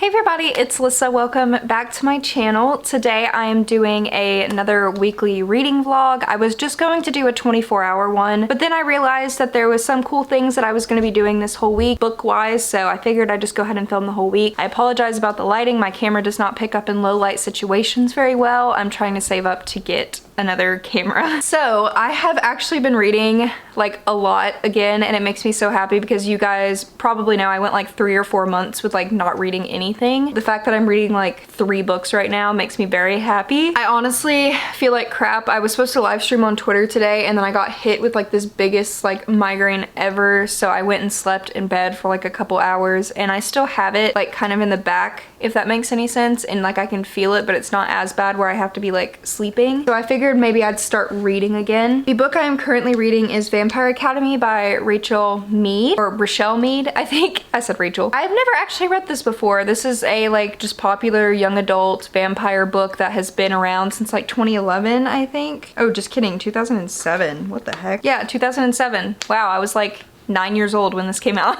Hey everybody, it's Alyssa. Welcome back to my channel. Today I am doing another weekly reading vlog. I was just going to do a 24-hour one, but then I realized that there was some cool things that I was going to be doing this whole week book-wise, so I figured I'd just go ahead and film the whole week. I apologize about the lighting. My camera does not pick up in low light situations very well. I'm trying to save up to get another camera. So I have actually been reading like a lot again, and it makes me so happy because you guys probably know I went like 3 or 4 months with like not reading anything. The fact that I'm reading like 3 books right now makes me very happy. I honestly feel like crap. I was supposed to live stream on Twitter today, and then I got hit with like this biggest like migraine ever, so I went and slept in bed for like a couple hours, and I still have it like kind of in the back, if that makes any sense, and like I can feel it, but it's not as bad where I have to be like sleeping. So I figured maybe I'd start reading again. The book I am currently reading is Vampire Academy by Rachel Mead, or Rochelle Mead, I think. I said Rachel. I've never actually read this before. This is a like just popular young adult vampire book that has been around since like 2011, I think. Oh, just kidding, 2007. What the heck? Yeah, 2007. Wow, I was like 9 years old when this came out.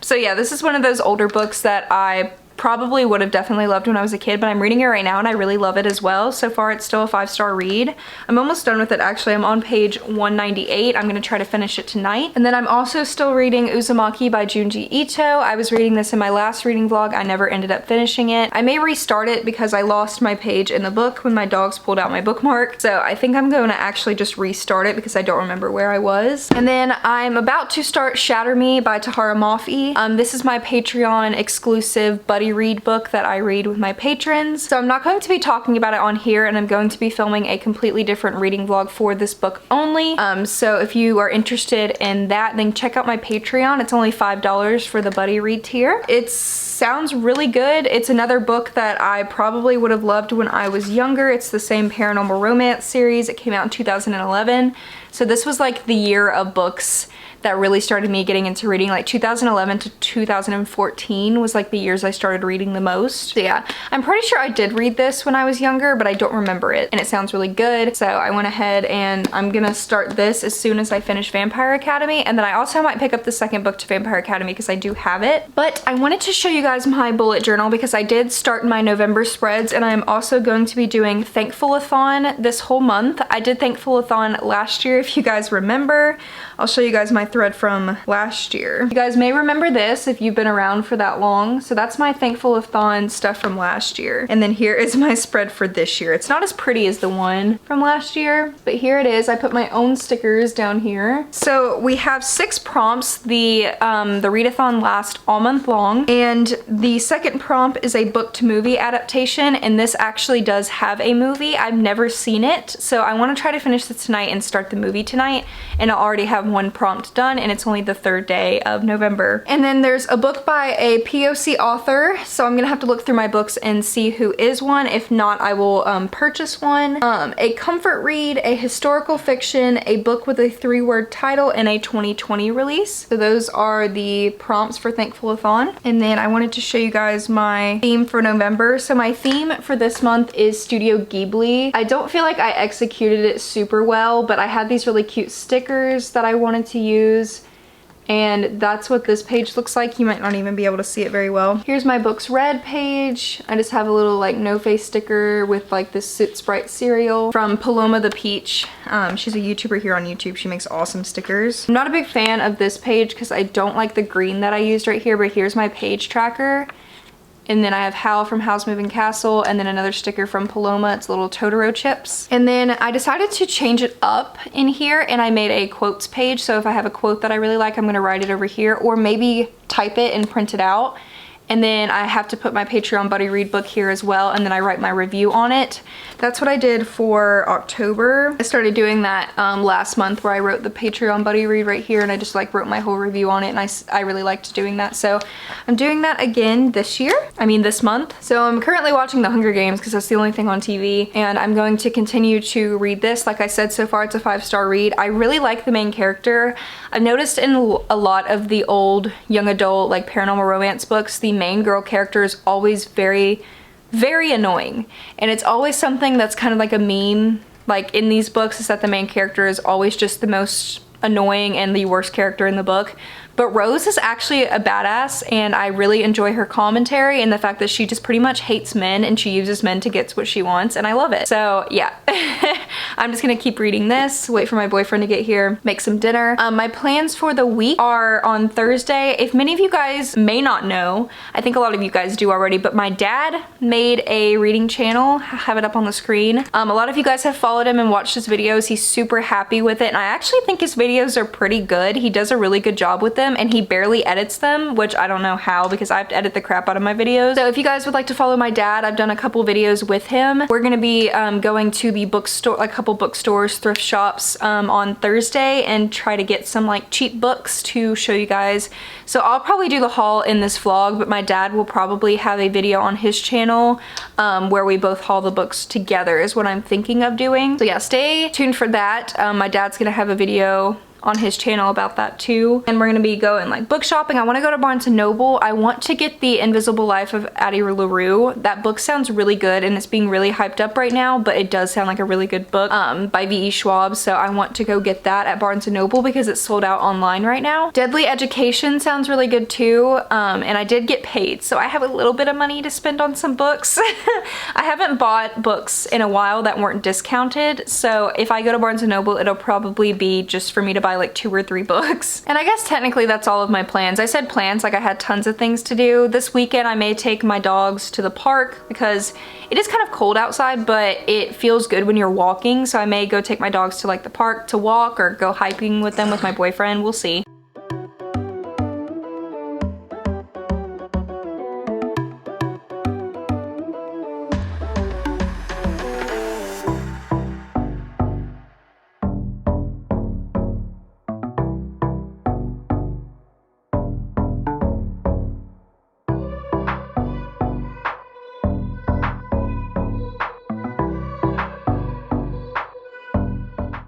So yeah, this is one of those older books that I probably would have definitely loved when I was a kid, but I'm reading it right now and I really love it as well. So far it's still a 5-star read. I'm almost done with it actually. I'm on page 198. I'm gonna try to finish it tonight. And then I'm also still reading Uzumaki by Junji Ito. I was reading this in my last reading vlog. I never ended up finishing it. I may restart it because I lost my page in the book when my dogs pulled out my bookmark. So I think I'm going to actually just restart it because I don't remember where I was. And then I'm about to start Shatter Me by Tahara Mafi. This is my Patreon exclusive buddy read book that I read with my patrons. So I'm not going to be talking about it on here, and I'm going to be filming a completely different reading vlog for this book only. So if you are interested in that, then check out my Patreon. It's only $5 for the buddy read tier. It sounds really good. It's another book that I probably would have loved when I was younger. It's the same paranormal romance series. It came out in 2011. So this was like the year of books that really started me getting into reading. Like 2011 to 2014 was like the years I started reading the most. So yeah, I'm pretty sure I did read this when I was younger, but I don't remember it, and it sounds really good. So I went ahead and I'm gonna start this as soon as I finish Vampire Academy, and then I also might pick up the second book to Vampire Academy because I do have it. But I wanted to show you guys my bullet journal because I did start my November spreads, and I'm also going to be doing Thankful-a-thon this whole month. I did Thankful-a-thon last year, if you guys remember. I'll show you guys my thread from last year. You guys may remember this if you've been around for that long. So that's my Thankful-a-thon stuff from last year. And then here is my spread for this year. It's not as pretty as the one from last year, but here it is. I put my own stickers down here. So we have 6 prompts. The readathon lasts all month long. And the second prompt is a book to movie adaptation. And this actually does have a movie. I've never seen it. So I want to try to finish this tonight and start the movie tonight. And I'll already have one prompt done, and it's only the 3rd day of November. And then there's a book by a POC author, so I'm gonna have to look through my books and see who is one. If not, I will purchase one. A comfort read, a historical fiction, a book with a 3-word title, and a 2020 release. So those are the prompts for Thankful-a-thon. And then I wanted to show you guys my theme for November. So my theme for this month is Studio Ghibli. I don't feel like I executed it super well, but I had these really cute stickers that I wanted to use, and that's what this page looks like. You might not even be able to see it very well. Here's my books read page. I just have a little like no face sticker with like this Sit Sprite cereal from Paloma the Peach. She's a YouTuber here on YouTube. She makes awesome stickers. I'm not a big fan of this page because I don't like the green that I used right here, but here's my page tracker. And then I have Hal from Hal's Moving Castle, and then another sticker from Paloma. It's little Totoro chips. And then I decided to change it up in here, and I made a quotes page. So if I have a quote that I really like, I'm gonna write it over here, or maybe type it and print it out. And then I have to put my Patreon buddy read book here as well, and then I write my review on it. That's what I did for October. I started doing that last month, where I wrote the Patreon buddy read right here, and I just like wrote my whole review on it, and I really liked doing that. So I'm doing that again this year. I mean this month. So I'm currently watching The Hunger Games because that's the only thing on TV, and I'm going to continue to read this. Like I said, so far it's a 5-star read. I really like the main character. I've noticed in a lot of the old young adult like paranormal romance books, the main girl character is always very annoying, and it's always something that's kind of like a meme like in these books, is that the main character is always just the most annoying and the worst character in the book. But Rose is actually a badass, and I really enjoy her commentary and the fact that she just pretty much hates men and she uses men to get what she wants, and I love it. So yeah, I'm just gonna keep reading this, wait for my boyfriend to get here, make some dinner. My plans for the week are on Thursday. If many of you guys may not know, I think a lot of you guys do already, but my dad made a reading channel. I have it up on the screen. A lot of you guys have followed him and watched his videos. He's super happy with it, and I actually think his videos are pretty good. He does a really good job with them, and he barely edits them, which I don't know how because I have to edit the crap out of my videos. So if you guys would like to follow my dad, I've done a couple videos with him. We're gonna be going to the bookstore, like a couple bookstores, thrift shops on Thursday, and try to get some like cheap books to show you guys. So I'll probably do the haul in this vlog, but my dad will probably have a video on his channel where we both haul the books together is what I'm thinking of doing. So yeah, stay tuned for that. My dad's gonna have a video on his channel about that too. And we're gonna be going like book shopping. I wanna go to Barnes & Noble. I want to get The Invisible Life of Addie LaRue. That book sounds really good and it's being really hyped up right now, but it does sound like a really good book by V.E. Schwab. So I want to go get that at Barnes & Noble because it's sold out online right now. Deadly Education sounds really good too. And I did get paid, so I have a little bit of money to spend on some books. I haven't bought books in a while that weren't discounted. So if I go to Barnes & Noble, it'll probably be just for me to buy like 2 or 3 books. And I guess technically that's all of my plans. I said plans like I had tons of things to do. This weekend I may take my dogs to the park because it is kind of cold outside, but it feels good when you're walking. So I may go take my dogs to like the park to walk or go hiking with them with my boyfriend. We'll see.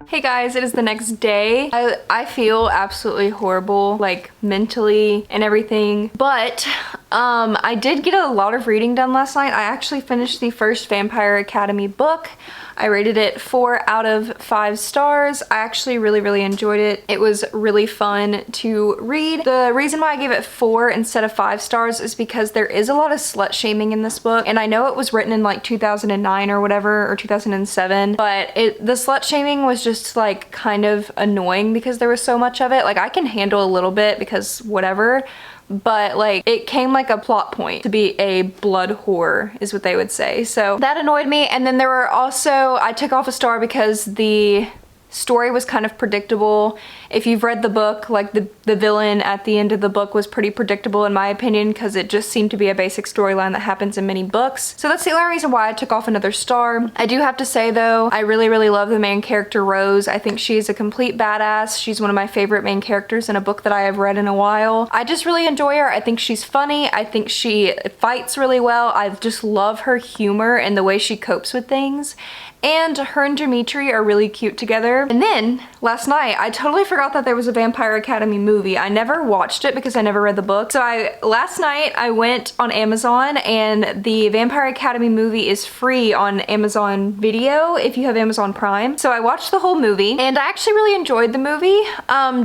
Hey guys, it is the next day. I feel absolutely horrible, like mentally and everything, but I did get a lot of reading done last night. I actually finished the first Vampire Academy book. I rated it 4 out of 5 stars. I actually really enjoyed it. It was really fun to read. The reason why I gave it 4 instead of 5 stars is because there is a lot of slut shaming in this book, and I know it was written in like 2009 or whatever, or 2007, but the slut shaming was just like kind of annoying because there was so much of it. Like I can handle a little bit because whatever, but like it came like a plot point to be a blood whore is what they would say. So that annoyed me. And then there were also, I took off a star because the story was kind of predictable. If you've read the book, like the villain at the end of the book was pretty predictable in my opinion because it just seemed to be a basic storyline that happens in many books. So that's the only reason why I took off another star. I do have to say though, I really love the main character Rose. I think she's a complete badass. She's one of my favorite main characters in a book that I have read in a while. I just really enjoy her. I think she's funny. I think she fights really well. I just love her humor and the way she copes with things. And her and Dimitri are really cute together. And then last night, I totally forgot that there was a Vampire Academy movie. I never watched it because I never read the book. So last night I went on Amazon and the Vampire Academy movie is free on Amazon Video if you have Amazon Prime. So I watched the whole movie and I actually really enjoyed the movie.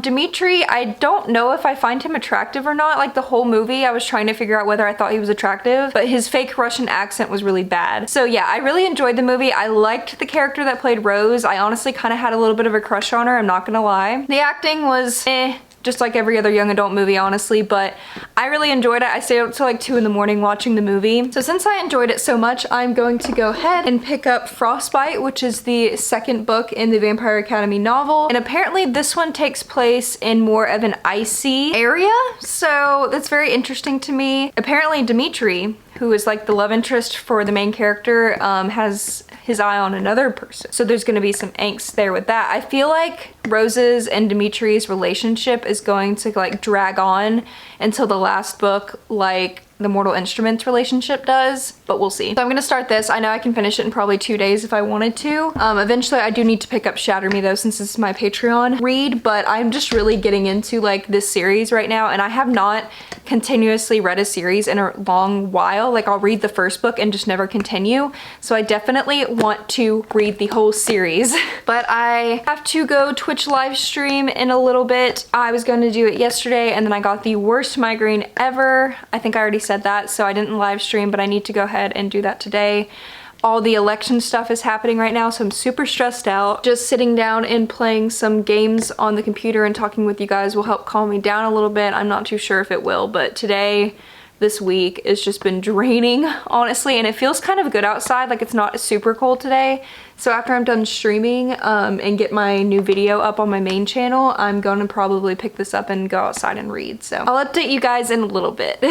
Dimitri, I don't know if I find him attractive or not. Like the whole movie, I was trying to figure out whether I thought he was attractive, but his fake Russian accent was really bad. So yeah, I really enjoyed the movie. I liked the character that played Rose. I honestly kind of had a little bit of a crush on her, I'm not gonna lie. The acting was just like every other young adult movie honestly, but I really enjoyed it. I stayed up till like 2 in the morning watching the movie. So since I enjoyed it so much, I'm going to go ahead and pick up Frostbite, which is the second book in the Vampire Academy novel. And apparently this one takes place in more of an icy area, so that's very interesting to me. Apparently Dimitri, who is like the love interest for the main character, has his eye on another person. So there's gonna be some angst there with that. I feel like Rose's and Dimitri's relationship is going to like drag on until the last book. Like the Mortal Instruments relationship does, but we'll see. So I'm gonna start this. I know I can finish it in probably 2 days if I wanted to. Eventually I do need to pick up Shatter Me though, since this is my Patreon read, but I'm just really getting into like this series right now, and I have not continuously read a series in a long while. Like I'll read the first book and just never continue. So I definitely want to read the whole series. But I have to go Twitch live stream in a little bit. I was going to do it yesterday and then I got the worst migraine ever. I think I already said that, so I didn't live stream, but I need to go ahead and do that today. All the election stuff is happening right now, so I'm super stressed out. Just sitting down and playing some games on the computer and talking with you guys will help calm me down a little bit. I'm not too sure if it will, but today, this week, it's just been draining, honestly, and it feels kind of good outside. Like it's not super cold today. So after I'm done streaming and get my new video up on my main channel, I'm gonna probably pick this up and go outside and read. So I'll update you guys in a little bit.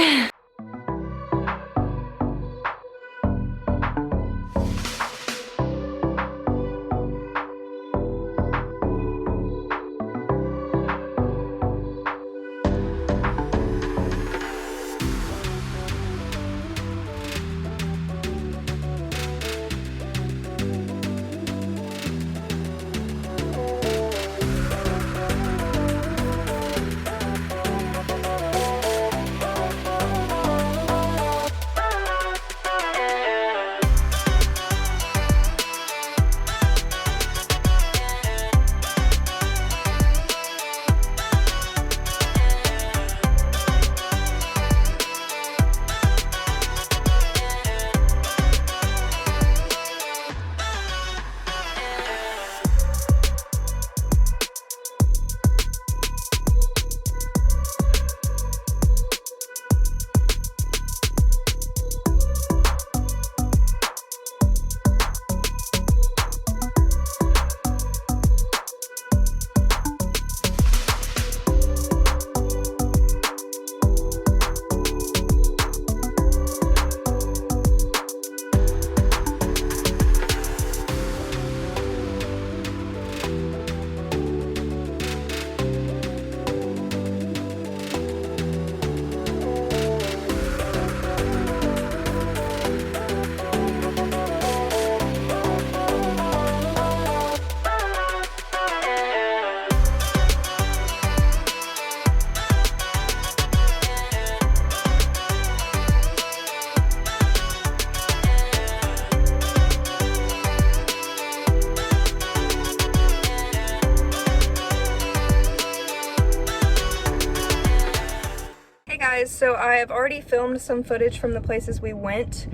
So I have already filmed some footage from the places we went.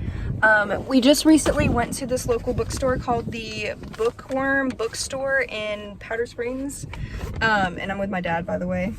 We just recently went to this local bookstore called the Bookworm Bookstore in Powder Springs. And I'm with my dad, by the way.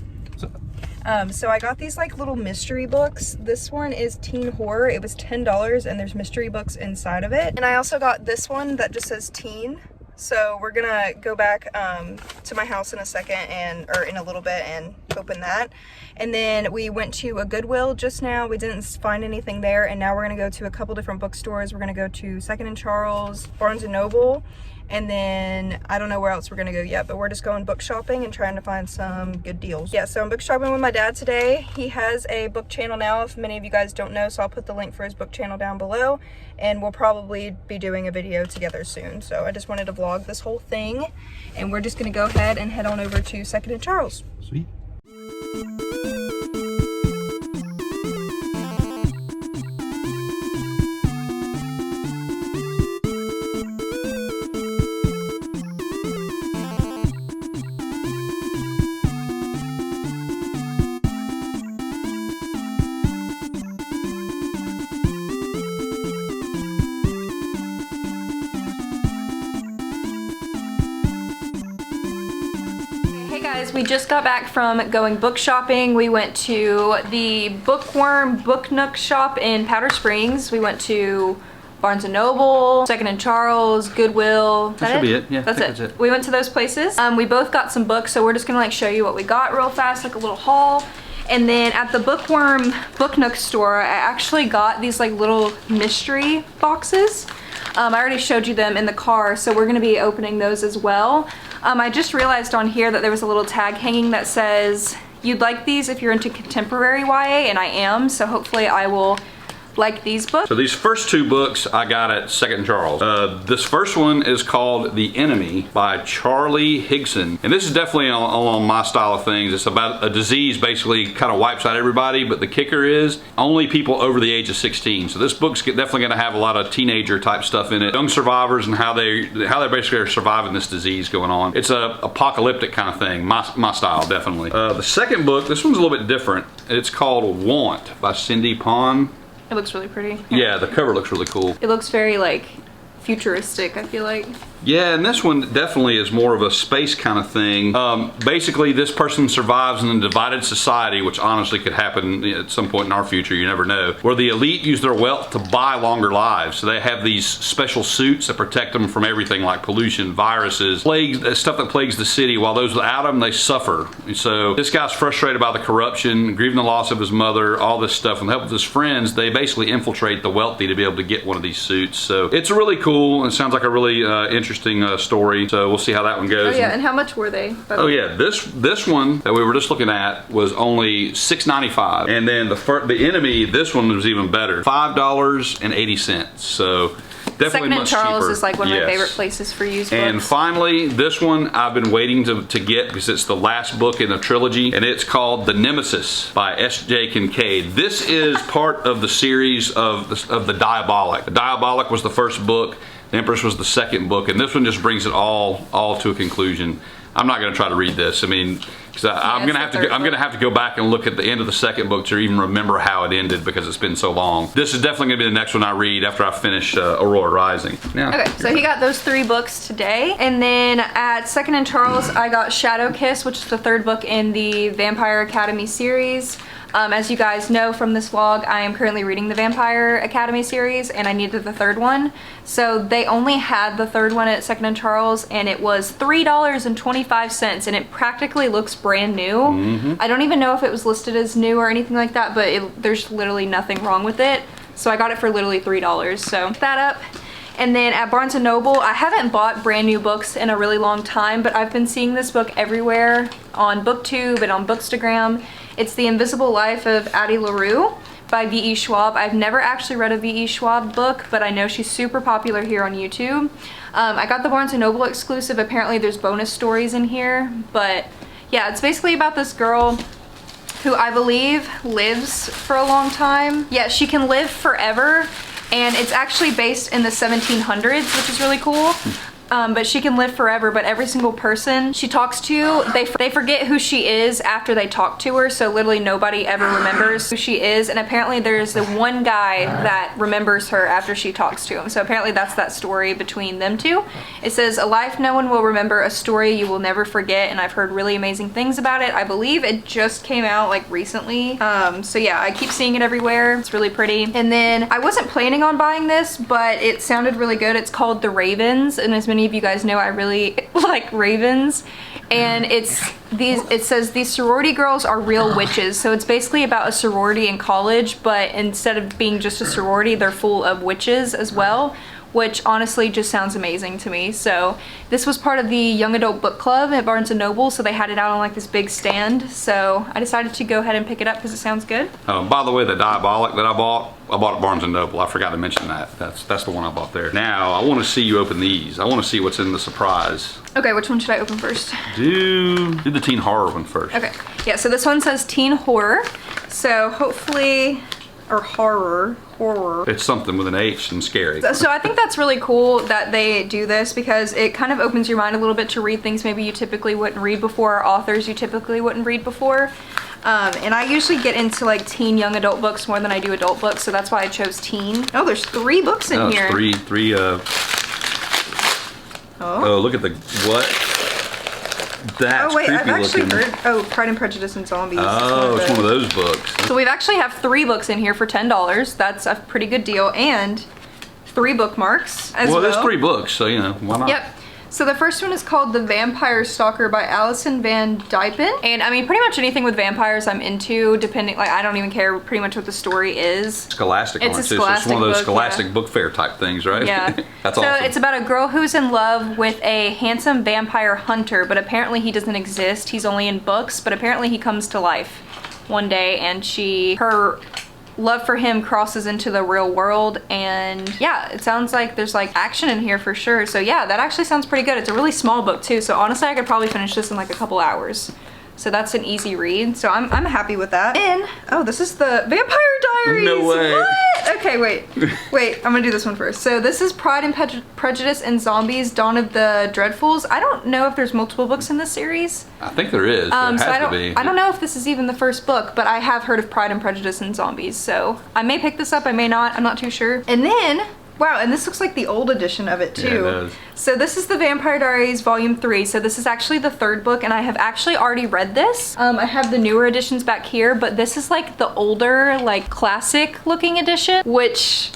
So I got these like little mystery books. This one is teen horror. It was $10 and there's mystery books inside of it. And I also got this one that just says teen. So we're gonna go back to my house in a second or in a little bit and open that. And then we went to a Goodwill just now. We didn't find anything there, and now we're gonna go to a couple different bookstores. We're gonna go to Second and Charles, Barnes and Noble, and then I don't know where else we're gonna go yet, but we're just going book shopping and trying to find some good deals. Yeah, so I'm book shopping with my dad today. He has a book channel now, if many of you guys don't know, so I'll put the link for his book channel down below, and we'll probably be doing a video together soon. So I just wanted to vlog this whole thing, and we're just gonna go ahead and head on over to Second and Charles. Sweet. We just got back from going book shopping. We went to the Bookworm Book Nook shop in Powder Springs. We went to Barnes and Noble, Second and Charles, Goodwill. That should be it. Yeah, that's it. We went to those places. We both got some books, so we're just gonna like show you what we got real fast, like a little haul. And then at the Bookworm Book Nook store, I actually got these like little mystery boxes. I already showed you them in the car, so we're gonna be opening those as well. I just realized on here that there was a little tag hanging that says you'd like these if you're into contemporary YA, and I am, so hopefully I will like these books. So these first two books I got at Second Charles. This first one is called The Enemy by Charlie Higson. And this is definitely along my style of things. It's about a disease basically kind of wipes out everybody, but the kicker is only people over the age of 16. So this book's definitely going to have a lot of teenager type stuff in it. Young survivors and how they basically are surviving this disease going on. It's a apocalyptic kind of thing. My style, definitely. The second book, this one's a little bit different. It's called Want by Cindy Pon. It looks really pretty. Yeah, the cover looks really cool. It looks very like futuristic, I feel like. Yeah, and this one definitely is more of a space kind of thing. Basically, this person survives in a divided society, which honestly could happen at some point in our future, you never know, where the elite use their wealth to buy longer lives. So they have these special suits that protect them from everything like pollution, viruses, plagues, stuff that plagues the city, while those without them, they suffer. And so this guy's frustrated by the corruption, grieving the loss of his mother, all this stuff. With the help of his friends, they basically infiltrate the wealthy to be able to get one of these suits. So it's really cool. It sounds like a really interesting story, so we'll see how that one goes. Oh yeah, and how much were they? Oh yeah, this one that we were just looking at was only $6.95, and then the Enemy, this one was even better, $5.80. So definitely Second and much Charles cheaper. is like one of my favorite places for used books. And finally, this one I've been waiting to get because it's the last book in the trilogy, and it's called The Nemesis by S.J. Kincaid. This is part of the series of the Diabolic. The Diabolic was the first book. The Empress was the second book, and this one just brings it all to a conclusion. I'm not going to try to read this. I mean, because I'm going to have to go back and look at the end of the second book to even remember how it ended because it's been so long. This is definitely going to be the next one I read after I finish Aurora Rising. Now, okay, so he got those 3 books today, and then at Second and Charles, I got Shadow Kiss, which is the 3rd book in the Vampire Academy series. As you guys know from this vlog, I am currently reading the Vampire Academy series, and I needed the 3rd one. So they only had the 3rd one at Second and Charles, and it was $3.25, and it practically looks brand new. I don't even know if it was listed as new or anything like that, but there's literally nothing wrong with it. So I got it for literally $3. So that up. And then at Barnes & Noble, I haven't bought brand new books in a really long time, but I've been seeing this book everywhere on BookTube and on Bookstagram. It's The Invisible Life of Addie LaRue by V.E. Schwab. I've never actually read a V.E. Schwab book, but I know she's super popular here on YouTube. I got the Barnes & Noble exclusive. Apparently there's bonus stories in here, but yeah, it's basically about this girl who I believe lives for a long time. Yeah, she can live forever, and it's actually based in the 1700s, which is really cool. But she can live forever, but every single person she talks to, they forget who she is after they talk to her, so literally nobody ever remembers who she is, and apparently there's the one guy that remembers her after she talks to him, so apparently that's that story between them two. It says, a life no one will remember, a story you will never forget, and I've heard really amazing things about it. I believe it just came out like recently, so yeah, I keep seeing it everywhere. It's really pretty. And then I wasn't planning on buying this, but it sounded really good. It's called The Ravens, and as many of you guys know, I really like ravens, and it says these sorority girls are real witches. So it's basically about a sorority in college, but instead of being just a sorority, they're full of witches as well, which honestly just sounds amazing to me. So this was part of the young adult book club at Barnes & Noble, so they had it out on like this big stand, so I decided to go ahead and pick it up because it sounds good. By the way, the Diabolic that I bought at Barnes & Noble. I forgot to mention that. That's the one I bought there. Now, I want to see you open these. I want to see what's in the surprise. Okay, which one should I open first? Do the teen horror one first. Okay, yeah, so this one says teen horror, so hopefully, or horror. It's something with an H and scary. So I think that's really cool that they do this because it kind of opens your mind a little bit to read things maybe you typically wouldn't read before, or authors you typically wouldn't read before. And I usually get into like teen young adult books more than I do adult books, so that's why I chose teen. Oh, there's 3 books in here. Three, oh, look at the, what? That's oh wait, creepy I've actually looking. heard, Pride and Prejudice and Zombies. Oh, it's one of those books. So we actually have 3 books in here for $10. That's a pretty good deal, and 3 bookmarks as well. Well, there's 3 books, so you know, why not? Yep. So the first one is called The Vampire Stalker by Alison Van Dypen. And I mean, pretty much anything with vampires I'm into, depending, like, I don't even care pretty much what the story is. Scholastic on it, too. So it's Scholastic one of those book, Scholastic book fair type things, right? Yeah. That's awesome. So it's about a girl who's in love with a handsome vampire hunter, but apparently he doesn't exist. He's only in books, but apparently he comes to life one day, and her love for him crosses into the real world. And yeah, it sounds like there's like action in here for sure. So yeah, that actually sounds pretty good. It's a really small book too, so honestly I could probably finish this in like a couple hours. So that's an easy read. So I'm happy with that. And oh, this is the Vampire Diaries. No way. What? Okay, wait. I'm gonna do this one first. So this is Pride and Prejudice and Zombies: Dawn of the Dreadfuls. I don't know if there's multiple books in this series. I think there is. There has to be. I don't know if this is even the first book, but I have heard of Pride and Prejudice and Zombies. So I may pick this up. I may not. I'm not too sure. And then. Wow, and this looks like the old edition of it too. Yeah, it does. So this is the Vampire Diaries Volume 3. So this is actually the third book, and I have actually already read this. I have the newer editions back here, but this is like the older, like classic looking edition, which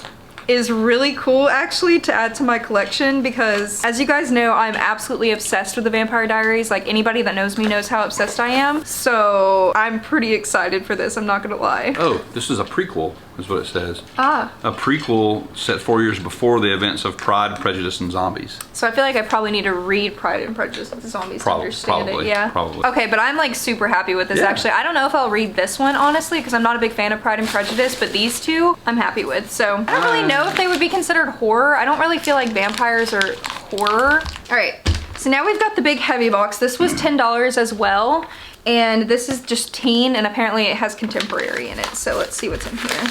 is really cool actually to add to my collection, because as you guys know, I'm absolutely obsessed with the Vampire Diaries. Like, anybody that knows me knows how obsessed I am. So I'm pretty excited for this, I'm not gonna lie. Oh, this is a prequel, is what it says. Ah. A prequel set 4 years before the events of Pride, Prejudice, and Zombies. So I feel like I probably need to read Pride and Prejudice and Zombies to understand it. Yeah. Probably. Okay, but I'm like super happy with this actually. I don't know if I'll read this one honestly, because I'm not a big fan of Pride and Prejudice, but these two I'm happy with. So I don't really know if they would be considered horror. I don't really feel like vampires are horror. All right, so now we've got the big heavy box. This was $10 as well. And this is just teen, and apparently it has contemporary in it. So let's see what's in here.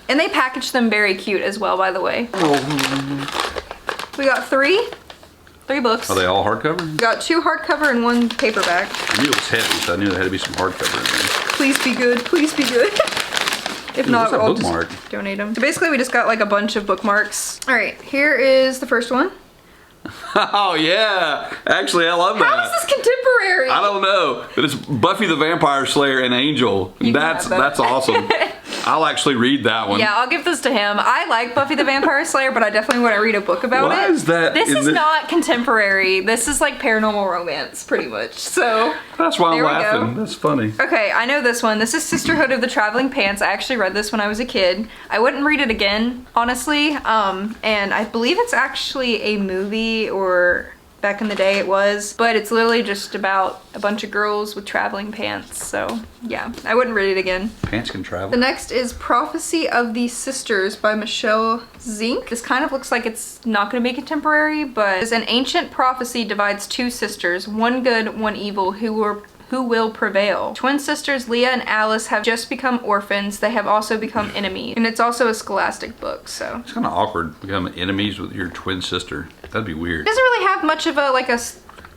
And they packaged them very cute as well, by the way. We got three books. Are they all hardcover? We got 2 hardcover and 1 paperback. I knew it was heavy, so I knew there had to be some hardcover in there. Please be good, please be good. If not, I'll just donate them. So basically we just got like a bunch of bookmarks. All right, here is the first one. Oh yeah, actually I love that. How is this contemporary? I don't know, but it's Buffy the Vampire Slayer and Angel. That's awesome. I'll actually read that one. Yeah, I'll give this to him. I like Buffy the Vampire Slayer, but I definitely want to read a book about it. Why is that? This is not contemporary. This is like paranormal romance, pretty much. So that's why I'm laughing. That's funny. Okay, I know this one. This is Sisterhood of the Traveling Pants. I actually read this when I was a kid. I wouldn't read it again, honestly. And I believe it's actually a movie, or back in the day it was, but it's literally just about a bunch of girls with traveling pants. So yeah, I wouldn't read it again. Pants can travel. The next is Prophecy of the Sisters by Michelle Zink. This kind of looks like it's not going to be contemporary, but an ancient prophecy divides 2 sisters, one good, one evil, who will prevail. Twin sisters Leah and Alice have just become orphans. They have also become enemies. And it's also a scholastic book, so. It's kind of awkward becoming enemies with your twin sister. That'd be weird. It doesn't really have much of a, like a...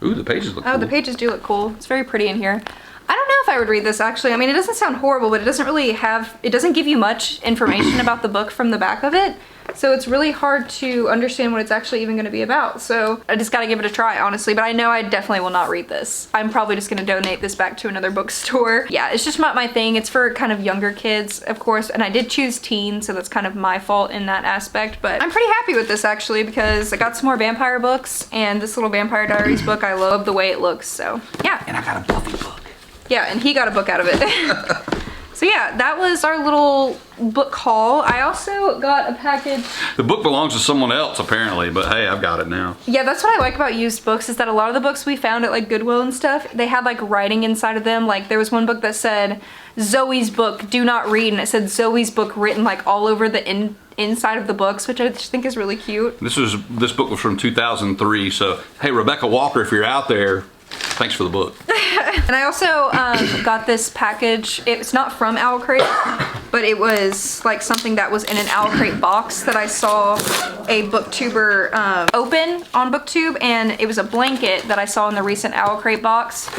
Ooh, the pages look cool. Oh, the pages do look cool. It's very pretty in here. I don't know if I would read this actually. I mean, it doesn't sound horrible, but it doesn't really have, it doesn't give you much information about the book from the back of it. So it's really hard to understand what it's actually even going to be about. So I just got to give it a try, honestly. But I know I definitely will not read this. I'm probably just going to donate this back to another bookstore. Yeah, it's just not my thing. It's for kind of younger kids, of course. And I did choose teen, so that's kind of my fault in that aspect. But I'm pretty happy with this actually, because I got some more vampire books. And this little Vampire Diaries book, I love the way it looks. So yeah. And I got a Buffy book. Yeah, and he got a book out of it. So yeah, that was our little book haul. I also got a package. The book belongs to someone else apparently, but hey, I've got it now. Yeah, that's what I like about used books, is that a lot of the books we found at like Goodwill and stuff, they had like writing inside of them. Like there was one book that said, Zoe's book, do not read, and it said Zoe's book written like all over the inside of the books, which I just think is really cute. This book was from 2003, so hey, Rebecca Walker, if you're out there, thanks for the book. And I also got this package. It's not from Owl Crate, but it was like something that was in an Owl Crate box that I saw a booktuber open on BookTube, and it was a blanket that I saw in the recent Owl Crate box.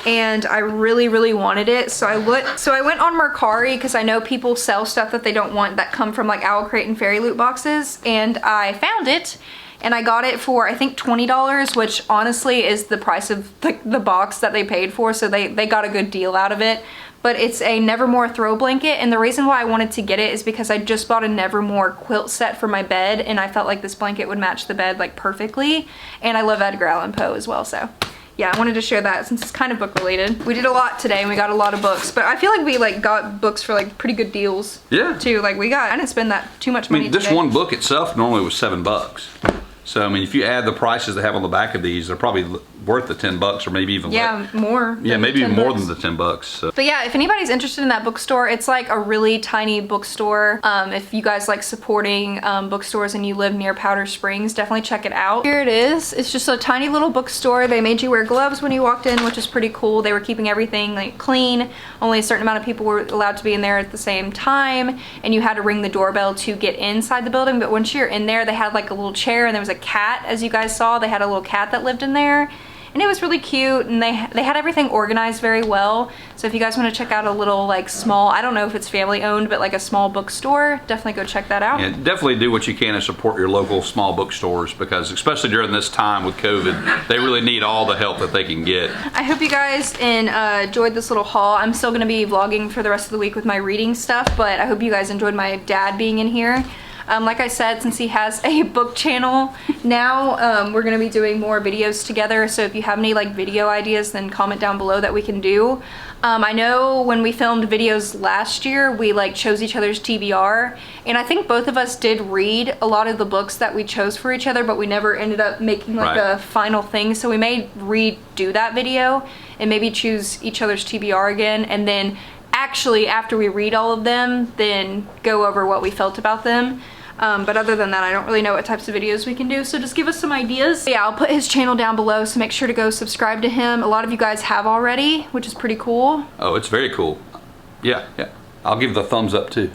And I really, really wanted it. So I went on Mercari, because I know people sell stuff that they don't want that come from like Owl Crate and Fairy Loot boxes, and I found it. And I got it for, I think, $20, which honestly is the price of the box that they paid for, so they got a good deal out of it. but it's a Nevermore throw blanket, and the reason why I wanted to get it is because I just bought a Nevermore quilt set for my bed, and I felt like this blanket would match the bed like perfectly, and I love Edgar Allan Poe as well, so yeah, I wanted to share that since it's kind of book related. We did a lot today and we got a lot of books, but I feel like we like got books for like pretty good deals. Yeah. Too. Like I didn't spend that too much money this today. one book itself normally was $7. So I mean, if you add the prices they have on the back of these, they're probably worth the $10 or maybe even more. Yeah, maybe even more than the $10. So. But yeah, if anybody's interested in that bookstore, it's like a really tiny bookstore. If you guys like supporting bookstores and you live near Powder Springs, definitely check it out. Here it is. It's just a tiny little bookstore. They made you wear gloves when you walked in, which is pretty cool. They were keeping everything like clean. Only a certain amount of people were allowed to be in there at the same time, and you had to ring the doorbell to get inside the building. But once you're in there, they had like a little chair, and there was a cat, as you guys saw. They had a little cat that lived in there. And it was really cute, and they had everything organized very well. So if you guys want to check out a little like small, I don't know if it's family owned, but like a small bookstore, definitely go check that out. Yeah, definitely do what you can to support your local small bookstores, because especially during this time with COVID, they really need all the help that they can get. I hope you guys enjoyed this little haul. I'm still going to be vlogging for the rest of the week with my reading stuff, but I hope you guys enjoyed my dad being in here. Like I said, since he has a book channel now, we're going to be doing more videos together. So if you have any like video ideas, then comment down below that we can do. I know when we filmed videos last year, we like chose each other's TBR, and I think both of us did read a lot of the books that we chose for each other, but we never ended up making like a final thing. So we may redo that video and maybe choose each other's TBR again, and then actually after we read all of them, then go over what we felt about them. But other than that, I don't really know what types of videos we can do, so just give us some ideas. But yeah, I'll put his channel down below, so make sure to go subscribe to him. A lot of you guys have already, which is pretty cool. Oh, it's very cool. Yeah. I'll give the thumbs up too.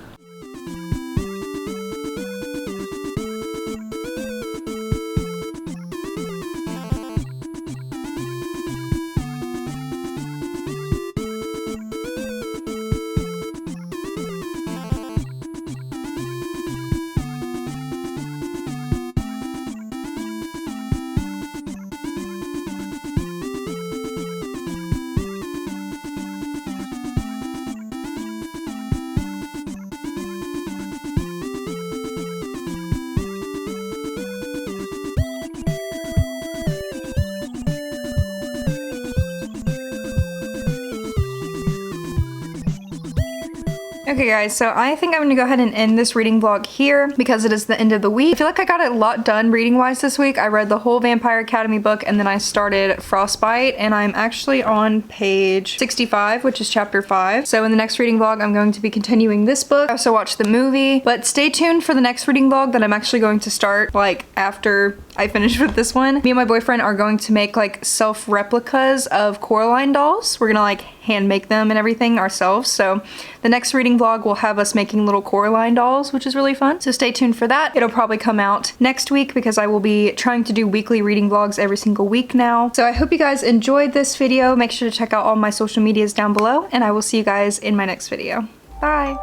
Okay guys, so I think I'm gonna go ahead and end this reading vlog here because it is the end of the week. I feel like I got a lot done reading wise this week. I read the whole Vampire Academy book, and then I started Frostbite, and I'm actually on page 65, which is chapter 5. So in the next reading vlog, I'm going to be continuing this book. I also watched the movie, but stay tuned for the next reading vlog that I'm actually going to start like after I finish with this one. Me and my boyfriend are going to make like self replicas of Coraline dolls. We're gonna like hand make them and everything ourselves. So the next reading vlog will have us making little Coraline dolls, which is really fun. So stay tuned for that. It'll probably come out next week because I will be trying to do weekly reading vlogs every single week now. So I hope you guys enjoyed this video. Make sure to check out all my social medias down below, and I will see you guys in my next video. Bye.